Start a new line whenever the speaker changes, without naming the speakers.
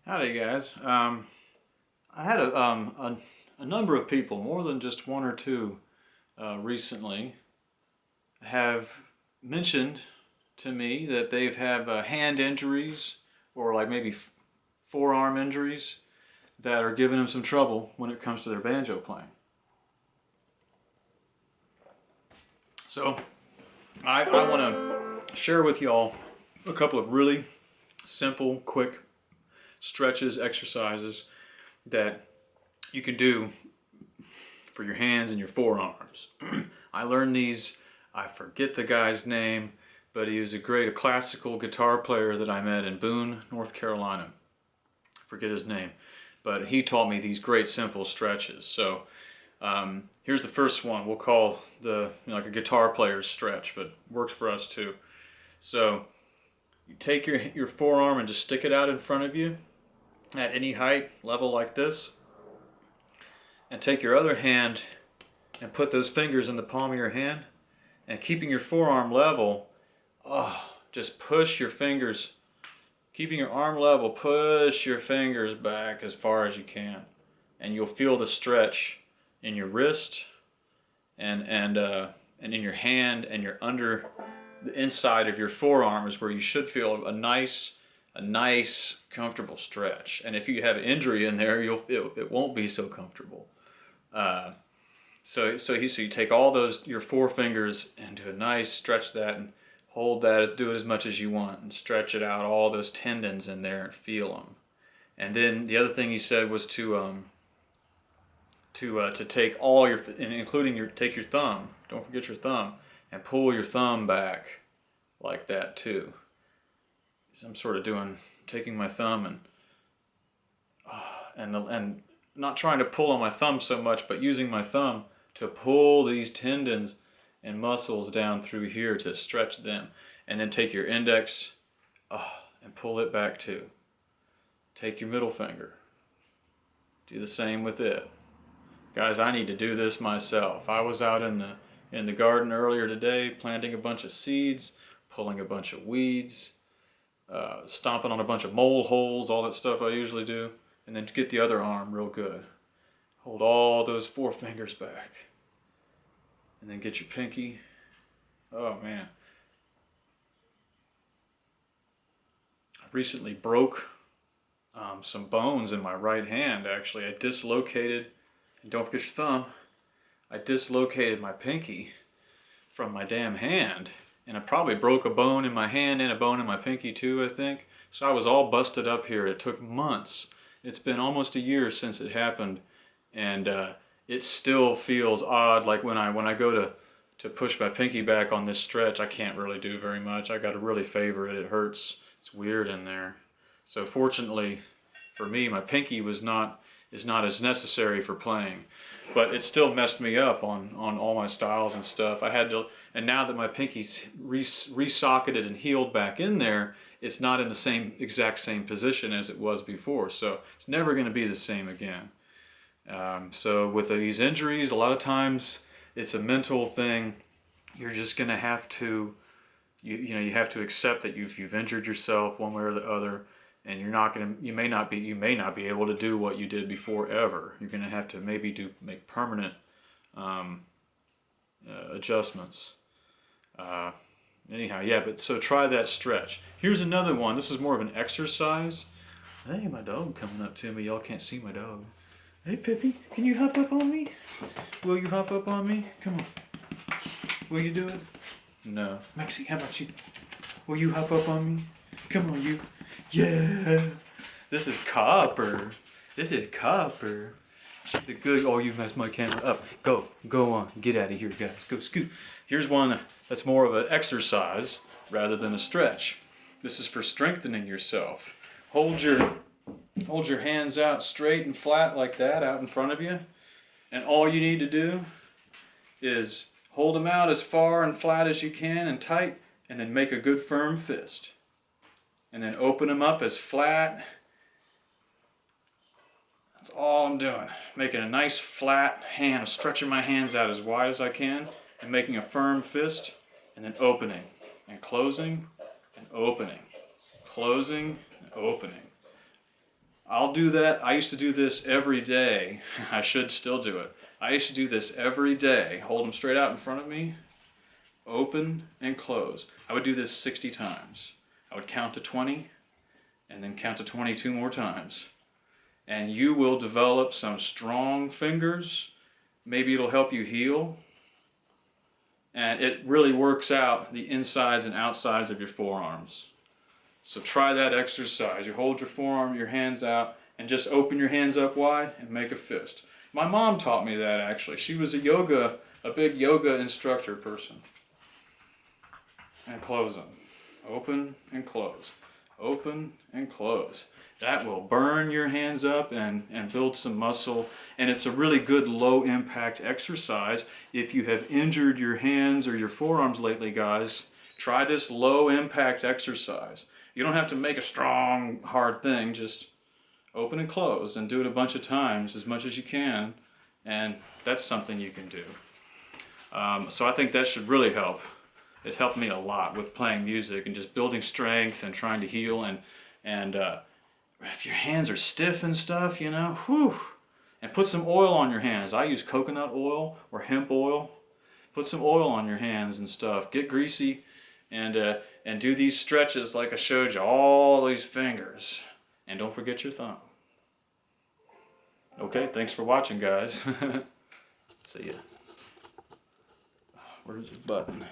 Howdy, guys. I had a number of people, more than just one or two, recently have mentioned to me that they've have hand injuries or like maybe forearm injuries that are giving them some trouble when it comes to their banjo playing. So I want to share with y'all a couple of really simple, quick stretches, exercises that you can do for your hands and your forearms. I learned these, I forget the guy's name, but he was a classical guitar player that I met in Boone, North Carolina. I forget his name, but he taught me these great simple stretches. So here's the first one. We'll call like a guitar player's stretch, but works for us too. So you take your forearm and just stick it out in front of you at any height, level like this, and take your other hand and put those fingers in the palm of your hand, and keeping your forearm level, just push your fingers, keeping your arm level, push your fingers back as far as you can, and you'll feel the stretch in your wrist and in your hand, and your under the inside of your forearm is where you should feel a nice comfortable stretch. And if you have injury in there, it won't be so comfortable. So you take all your four fingers and do a nice stretch that, and hold that, do it as much as you want, and stretch it out, all those tendons in there, and feel them. And then the other thing he said was to take all your, including take your thumb, don't forget your thumb, and pull your thumb back like that too. I'm sort of taking my thumb and not trying to pull on my thumb so much, but using my thumb to pull these tendons and muscles down through here to stretch them. And then take your index and pull it back too. Take your middle finger. Do the same with it. Guys, I need to do this myself. I was out in the garden earlier today planting a bunch of seeds, pulling a bunch of weeds, stomping on a bunch of mole holes, all that stuff I usually do, and then get the other arm real good. Hold all those four fingers back, and then get your pinky. Oh man. I recently broke some bones in my right hand, actually. I dislocated, and don't forget your thumb, I dislocated my pinky from my damn hand. And I probably broke a bone in my hand and a bone in my pinky too, I think. So I was all busted up here. It took months. It's been almost a year since it happened. And it still feels odd. Like when I go to push my pinky back on this stretch, I can't really do very much. I got to really favor it. It hurts. It's weird in there. So fortunately for me, my pinky is not as necessary for playing. But it still messed me up on all my styles and stuff. I had to, and now that my pinky's re-socketed and healed back in there, it's not in the exact same position as it was before. So it's never going to be the same again. So with these injuries, a lot of times it's a mental thing. You're just going to have to, you have to accept that you've injured yourself one way or the other. And you may not be able to do what you did before ever. You're going to have to make permanent adjustments. Anyhow, yeah, but so try that stretch. Here's another one. This is more of an exercise. Hey, my dog coming up to me. Y'all can't see my dog. Hey, Pippi, can you hop up on me? Will you hop up on me? Come on. Will you do it? No. Maxie, how about you? Will you hop up on me? Come on, you. Yeah, this is Copper. She's a good. Oh, you messed my camera up. Go on. Get out of here, guys. Go scoot. Here's one that's more of an exercise rather than a stretch. This is for strengthening yourself. Hold your hands out straight and flat like that out in front of you, and all you need to do is hold them out as far and flat as you can and tight, and then make a good firm fist. And then open them up as flat. That's all I'm doing. Making a nice flat hand, stretching my hands out as wide as I can, and making a firm fist, and then opening, and closing, and opening, closing, and opening. I'll do that. I used to do this every day. I should still do it. I used to do this every day. Hold them straight out in front of me, open and close. I would do this 60 times. I would count to 20 and then count to 22 more times. And you will develop some strong fingers. Maybe it'll help you heal. And it really works out the insides and outsides of your forearms. So try that exercise. You hold your forearm, your hands out, and just open your hands up wide and make a fist. My mom taught me that actually. She was a big yoga instructor person. And close them. Open and close. Open and close. That will burn your hands up and build some muscle. And it's a really good low impact exercise. If you have injured your hands or your forearms lately, guys, try this low impact exercise. You don't have to make a strong, hard thing. Just open and close and do it a bunch of times, as much as you can. And that's something you can do. So I think that should really help. It helped me a lot with playing music and just building strength and trying to heal. And if your hands are stiff and stuff, you know, whew. And put some oil on your hands. I use coconut oil or hemp oil. Put some oil on your hands and stuff. Get greasy and do these stretches like I showed you. All these fingers. And don't forget your thumb. Okay, thanks for watching, guys. See ya. Where's the button?